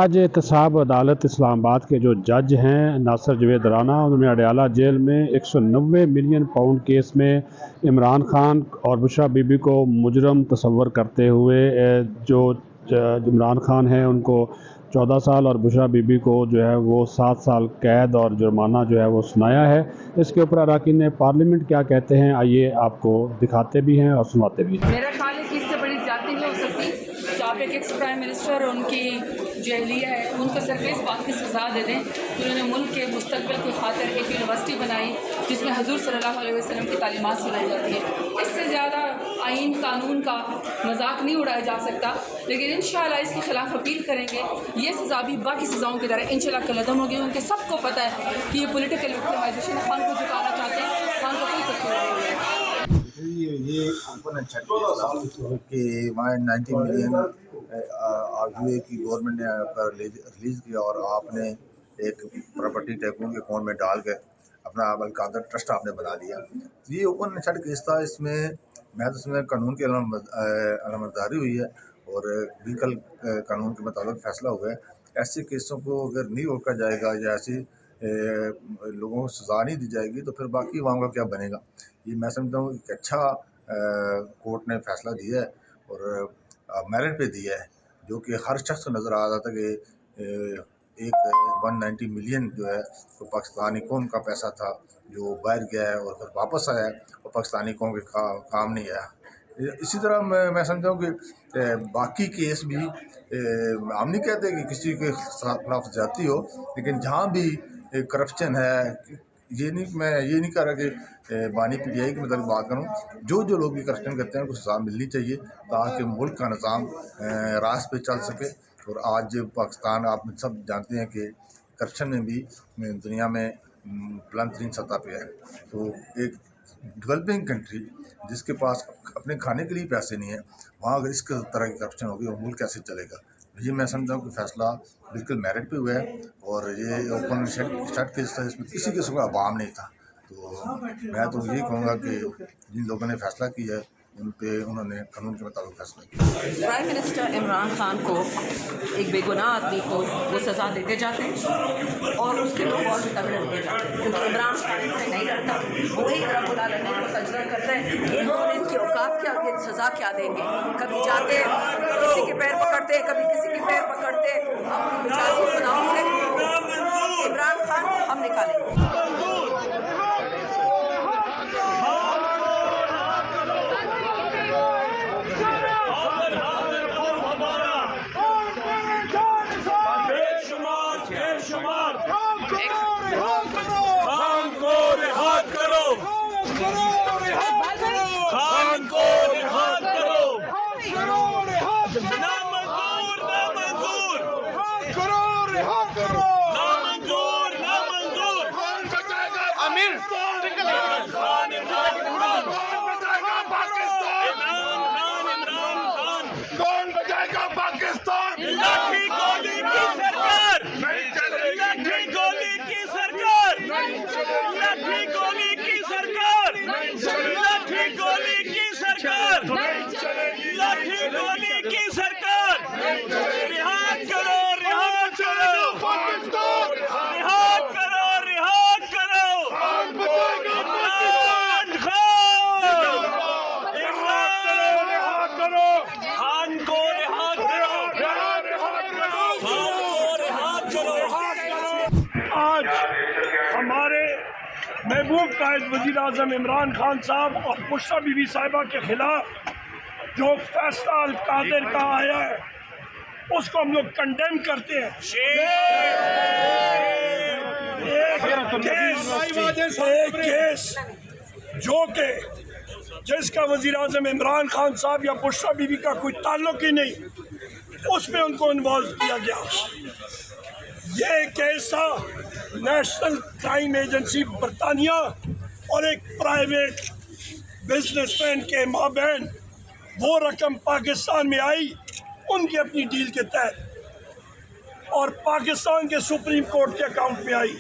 आज एहतसाब अदालत इस्लामाबाद के जो जज हैं नासिर जवेद राना, उन्होंने अडयाला जेल में 190 मिलियन पाउंड केस में इमरान खान और बुशरा बीबी को मुजरम तस्वर करते हुए जो इमरान खान हैं उनको 14 साल और बुशरा बीबी को जो है वो 7 साल कैद और जुर्माना जो है वो सुनाया है। इसके ऊपर अरकान पार्लियामेंट क्या कहते हैं, आइए आपको दिखाते भी हैं और सुनाते भी हैं। मेरा ख्याल है कि इससे बड़ी ज़्यादती नहीं हो सकती। तो आप एक एक्स प्राइम मिनिस्टर और उनकी जो अहलिया है उनको सिर्फ इस बात की सज़ा दे दें कि उन्होंने मुल्क के मुस्तक़बिल की खातिर एक यूनिवर्सिटी बनाई जिसमें हजूर सल्लल्लाहु अलैहि वसल्लम की तालीमात सुनाई जाती है। इससे ज़्यादा आइन कानून का मजाक नहीं उड़ाया जा सकता, लेकिन इंशाअल्लाह इसके खिलाफ अपील करेंगे। ये सज़ा भी बाकी सज़ाओं की तरह इंशाअल्लाह कलअदम होगी, क्योंकि सबको पता है कि ये पॉलिटिकल विक्टिमाइजेशन खान को झुकाना चाहते हैं। खान को कोई कसूर नहीं है। ये ओपन चेक कि 90 मिलियन आरयूए की गवर्नमेंट ने रिलीज़ किया और आपने एक प्रॉपर्टी टाइकून के अकाउंट में डाल के अपना अलकादर ट्रस्ट आपने बना लिया। ये ओपन चेक केस था, इसमें महज इसमें कानून की अमलदारी हुई है और बिल्कुल कानून के मुताबिक फैसला हुआ है। ऐसे केसों को अगर नहीं रोका जाएगा या ऐसी लोगों को सज़ा नहीं दी जाएगी तो फिर बाकी अवाम का क्या बनेगा। ये मैं समझता हूँ एक अच्छा कोर्ट ने फैसला दिया है और मेरिट पे दिया है, जो कि हर शख्स को नज़र आ रहा था कि एक 190 मिलियन जो है तो पाकिस्तानी कौम का पैसा था जो बाहर गया है और फिर वापस आया है और पाकिस्तानी कौम के काम नहीं आया। इसी तरह मैं समझता हूँ कि बाकी केस भी हम नहीं कहते कि किसी के खिलाफ ज्यादती हो, लेकिन जहाँ भी करप्शन है, मैं ये नहीं कह रहा कि बानी पीटीआई की मतलब बात करूँ, जो लोग भी करप्शन करते हैं उनको सज़ा मिलनी चाहिए ताकि मुल्क का निज़ाम रास पे चल सके। और आज पाकिस्तान आप सब जानते हैं कि करप्शन में भी दुनिया में बुलंद तरीन सतह पे है। तो एक डेवलपिंग कंट्री जिसके पास अपने खाने के लिए पैसे नहीं है, वहाँ अगर इस तरह की करप्शन होगी वो मुल्क कैसे चलेगा। ये मैं समझता हूँ कि फैसला बिल्कुल मेरिट पे हुआ है और ये ओपन शट केस था, इसमें किसी किस्म का अवाम नहीं था। तो मैं तो यही कहूँगा कि जिन लोगों ने फैसला किया है उन्होंने कानून के मुताबिक फैसला किया। प्राइम मिनिस्टर इमरान खान को, एक बेगुनाह आदमी को वो सज़ा देते जाते हैं और उसके लोग और भी तगड़े होते जाते हैं, क्योंकि इमरान खान से नहीं डरता। वही रब्बुल आलमीन को सजदा करता है इन्होंने इनकी औकात क्या, ये सज़ा क्या देंगे। कभी जाते किसी के पैर पकड़ते हैं, कभी किसी के पैर पकड़ते हैं, अपनी मिजाजी बनाओ से इमरान खान को हम निकालेंगे। महबूब कायद वज़ीर आज़म इमरान खान साहब और बुशरा बीबी साहिबा के खिलाफ जो फैसला अल-कादिर का आया है उसको हम लोग कंडेम करते हैं। एक केस जो कि जिसका वज़ीर आज़म इमरान खान साहब या बुशरा बीबी का कोई ताल्लुक ही नहीं, उसमें उनको इन्वॉल्व किया गया। ये केस था नेशनल क्राइम एजेंसी बरतानिया और एक प्राइवेट बिजनेसमैन के माबैन वो रकम पाकिस्तान में आई उनकी अपनी डील के तहत और पाकिस्तान के सुप्रीम कोर्ट के अकाउंट में आई,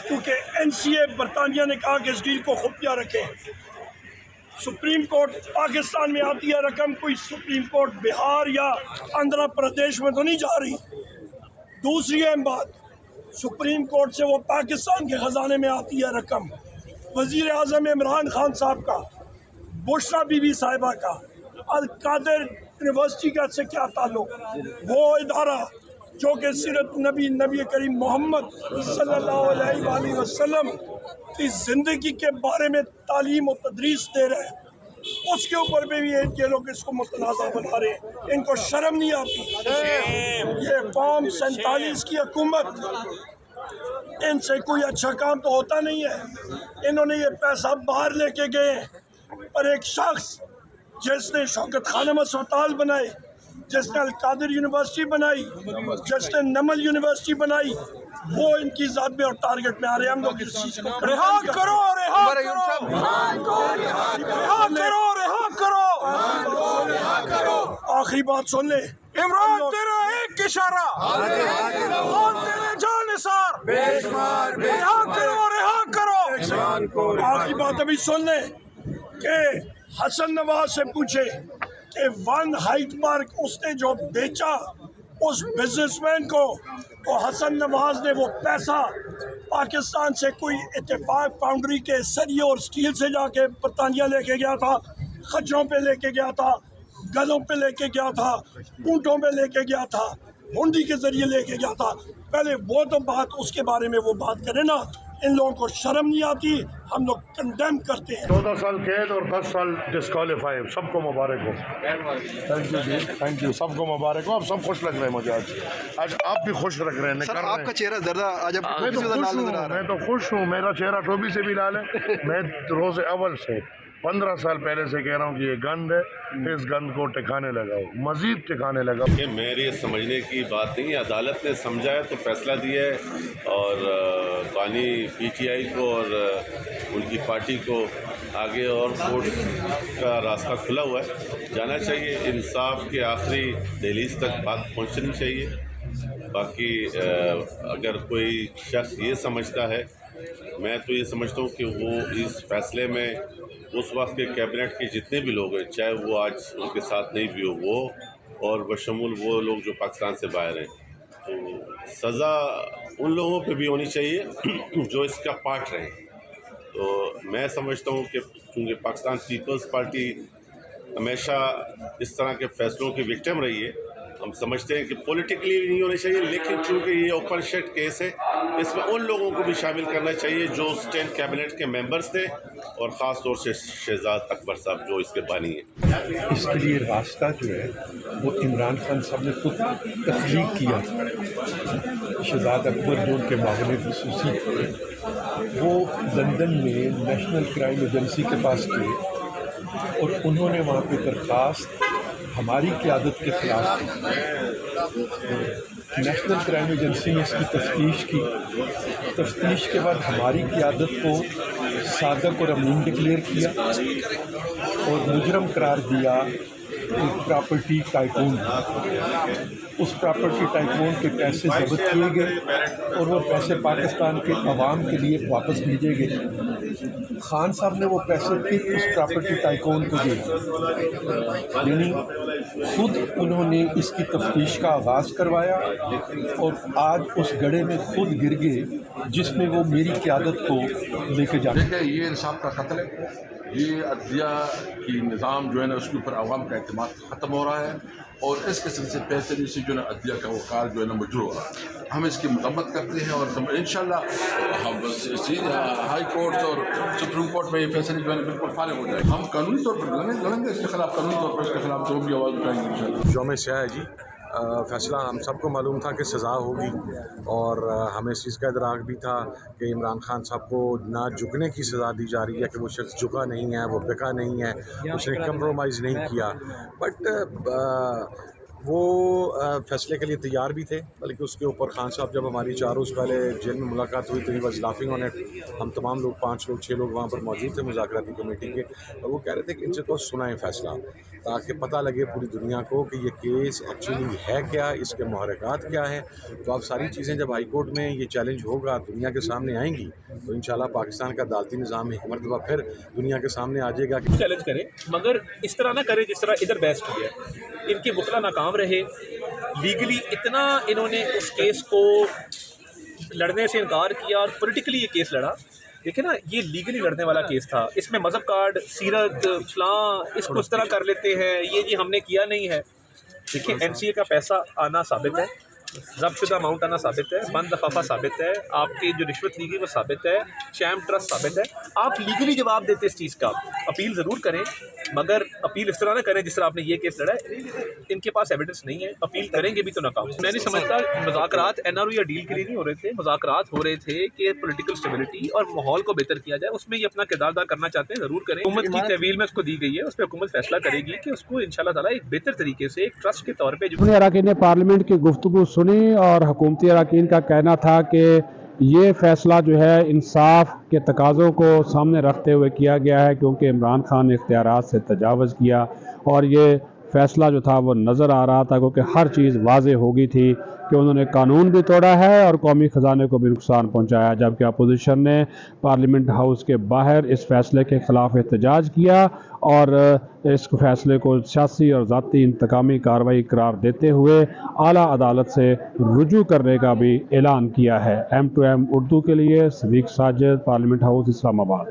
क्योंकि एनसीए बरतानिया ने कहा कि इस डील को खुफिया रखें। सुप्रीम कोर्ट पाकिस्तान में आती है रकम, कोई सुप्रीम कोर्ट बिहार या आंध्र प्रदेश में तो नहीं जा रही। दूसरी अहम बात, सुप्रीम कोर्ट से वो पाकिस्तान के ख़जाने में आती है रकम, वज़ीर आज़म इमरान खान साहब का, बुशरा बीबी साहिबा का, अल कादिर यूनिवर्सिटी का से क्या ताल्लुक? वो इदारा जो कि सीरत नबी करीम मोहम्मद सल्लल्लाहु अलैहि वसल्लम की ज़िंदगी के बारे में तालीम और तदरीस दे रहे हैं, उसके ऊपर भी ये लोग इसको मुतनाज़ा बना रहे हैं। इनको शर्म नहीं आती? ये कौम 47 की हुकूमत, इनसे कोई अच्छा काम तो होता नहीं है। इन्होंने ये पैसा बाहर लेके गए, और एक शख्स जिसने शौकत खानम अस्पताल बनाए, जिसने अल कादिर यूनिवर्सिटी बनाई, जिसने नमल यूनिवर्सिटी बनाई, वो इनकी ज़ात में और टारगेट में आ रहे हैं। हम लोग इस चीज़ को रिहा करो, रिहा करो। आखिरी बात सुन ले इमरान, तेरा एक इशारा, कौन तेरे जानिसार, रिहा करो। आखिरी बात अभी सुन ले कि हसन नवाज से पूछे कि वन हाइट पार्क उसने जो बेचा उस बिजनेसमैन को, तो हसन नवाज ने वो पैसा पाकिस्तान से कोई इत्तेफाक फाउंड्री के सरिये और स्टील से जाके बरतानिया लेके गया था, खच्चरों पे लेके गया था, गलों पे लेके गया था, ऊँटों पे लेके गया था, हुंडी के जरिए लेके गया था। पहले वो तो बात, उसके बारे में वो बात करे ना। इन लोगों को शर्म नहीं आती, हम लोग कंडेम करते हैं। 14 साल कैद और 10 साल डिस्क्वालीफाई, सबको मुबारक हो। Thank you ji, thank you, सबको मुबारक हो। आप सब खुश लग रहे हैं मुझे आज आप भी खुश लग रहे हैं। सर, आपका चेहरा जरा आज आप मैं तो खुश हूँ, मेरा चेहरा टोपी से भी लाल है। मैं रोज़ अव्वल से 15 साल पहले से कह रहा हूँ कि ये गंद है, इस गंद को टिकाने लगाओ, मजीद टिकाने लगाओ। ये मेरी समझने की बात नहीं, अदालत ने समझा है तो फैसला दिया है, और बानी PTI को और उनकी पार्टी को आगे और कोर्ट का रास्ता खुला हुआ है, जाना चाहिए। इंसाफ के आखिरी दहलीज तक बात पहुँचनी चाहिए। बाकी अगर कोई शख्स ये समझता है, मैं तो ये समझता हूँ कि वो इस फैसले में उस वक्त के कैबिनेट के जितने भी लोग हैं, चाहे वो आज उनके साथ नहीं भी हो, वो और बशमूल वो लोग जो पाकिस्तान से बाहर हैं, तो सज़ा उन लोगों पे भी होनी चाहिए जो इसका पार्ट रहे। तो मैं समझता हूँ कि चूँकि पाकिस्तान पीपल्स पार्टी हमेशा इस तरह के फैसलों की विक्टिम रही है, हम समझते हैं कि पॉलिटिकली नहीं होने चाहिए, लेकिन चूँकि ये ओपन शट केस है, इसमें उन लोगों को भी शामिल करना चाहिए जो 10 कैबिनेट के मेंबर्स थे, और ख़ास तौर से शहजाद अकबर साहब जो इसके बानी हैं। इसके लिए रास्ता जो है वो इमरान खान साहब ने खुद तख्लीक किया था। शहजाद अकबर जो उनके मामले खसूसी थे, वो लंदन में नेशनल क्राइम एजेंसी के पास गए, और उन्होंने वहाँ पे दरख्वास्त हमारी क़यादत के ख़िलाफ़ नेशनल क्राइम एजेंसी ने इसकी तफ्तीश के बाद हमारी क़यादत को सादक और अमीन डिक्लेयर किया और मुजरम करार दिया एक प्रॉपर्टी टाइकून। उस प्रॉपर्टी टाइकून के पैसे ज़ब्त किए गए और वो पैसे पाकिस्तान के अवाम के लिए वापस भेजे गए। खान साहब ने वो पैसे फिर उस प्रॉपर्टी टाइकून को दिए, यानी खुद उन्होंने इसकी तफ्तीश का आगाज़ करवाया और आज उस गड्ढे में खुद गिर गए जिसमें वो मेरी क़यादत को लेके जाते। देखिए, ये इंसाफ का कत्ल है, ये अदलिया की निज़ाम जो है ना उसके ऊपर आवाम का एतमाद ख़त्म हो रहा है, और इस किस्म से बेहतरी से जो है ना अदलिया का वक़ार जो है ना मजरूह हो रहा है। हम इसकी मदम्मत करते हैं और इंशाअल्लाह हम हाई कोर्ट और सुप्रीम कोर्ट में ये फैसले जो है बिल्कुल फारिग हो जाए। हम कानूनी तौर पर लड़ेंगे इसके खिलाफ, कानूनी तौर पर इसके खिलाफ जो भी आवाज़ उठाएंगे इंशाअल्लाह। यौम स्याह है जी, फ़ैसला हम सबको मालूम था कि सज़ा होगी, और हमें इस चीज़ का इदराक भी था कि इमरान खान साहब को ना झुकने की सज़ा दी जा रही है, कि वो शख्स झुका नहीं है, वो बिका नहीं है, उसने कंप्रोमाइज़ नहीं किया। बट वो फ़ैसले के लिए तैयार भी थे, बल्कि उसके ऊपर खान साहब जब हमारी 4 रोज़ पहले जेल में मुलाकात हुई तो he was laughing on it. हम तमाम लोग 5 लोग 6 लोग वहाँ पर मौजूद थे मुज़ाकराती कमेटी के, और वो कह रहे थे कि इनसे तो सुनाएं फ़ैसला, ताकि पता लगे पूरी दुनिया को कि ये केस एक्चुअली है क्या, इसके मुहर्रिकात क्या हैं। तो अब सारी चीज़ें जब हाई कोर्ट में ये चैलेंज होगा, दुनिया के सामने आएंगी, तो इंशाल्लाह पाकिस्तान का अदालती निज़ाम एक मरतबा फिर दुनिया के सामने आ जाएगा कि चैलेंज करें, मगर इस तरह ना करें जिस तरह इधर बेस्ट हो गया। इनकी वकला नाकाम रहे, لیگلی اتنا انہوں نے اس کیس کو لڑنے سے انکار کیا اور پولیٹیکلی یہ کیس لڑا. دیکھیں نا, یہ لیگلی لڑنے والا کیس تھا, اس میں مذہب کارڈ, سیرت, فلاں اس کو اس طرح کر لیتے ہیں, یہ جی ہم نے کیا نہیں ہے. دیکھیں این سی اے کا پیسہ آنا ثابت ہے, ضبط شدہ اماؤنٹ آنا ثابت ہے, بند لفافہ ثابت ہے, آپ کی جو رشوت لی گئی وہ ثابت ہے, شام ٹرسٹ ثابت ہے. آپ لیگلی جواب دیتے اس چیز کا, اپیل ضرور کریں مگر اپیل اس طرح نہ کریں جس طرح آپ نے یہ کیس لڑا ہے. ان کے پاس ایویڈنس نہیں ہے, اپیل کریں گے بھی تو ناکام. میں نہیں سمجھتا مذاکرات این آر او یا ڈیل کے لیے نہیں ہو رہے تھے, مذاکرات ہو رہے تھے کہ پولیٹیکل اسٹیبلٹی اور ماحول کو بہتر کیا جائے. اس میں یہ اپنا کردار ادا کرنا چاہتے ہیں, ضرور کریں. حکومت کی تحویل میں اس کو دی گئی ہے, اس پہ حکومت فیصلہ کرے گی کہ اس کو انشاءاللہ تعالیٰ ایک بہتر طریقے سے ایک ٹرسٹ کے طور پہ. اراکین نے پارلیمنٹ کی گفتگو سنی اور حکومتی اراکین کا کہنا تھا کہ یہ فیصلہ جو ہے انصاف کے تقاضوں کو سامنے رکھتے ہوئے کیا گیا ہے, کیونکہ عمران خان نے اختیارات سے تجاوز کیا اور یہ فیصلہ جو تھا وہ نظر آ رہا تھا کیونکہ ہر چیز واضح ہو گئی تھی کہ انہوں نے قانون بھی توڑا ہے اور قومی خزانے کو بھی نقصان پہنچایا. جبکہ اپوزیشن نے پارلیمنٹ ہاؤس کے باہر اس فیصلے کے خلاف احتجاج کیا اور اس فیصلے کو سیاسی اور ذاتی انتقامی کارروائی قرار دیتے ہوئے اعلیٰ عدالت سے رجوع کرنے کا بھی اعلان کیا ہے. M2M اردو کے لیے صدیق ساجد, پارلیمنٹ ہاؤس, اسلام آباد.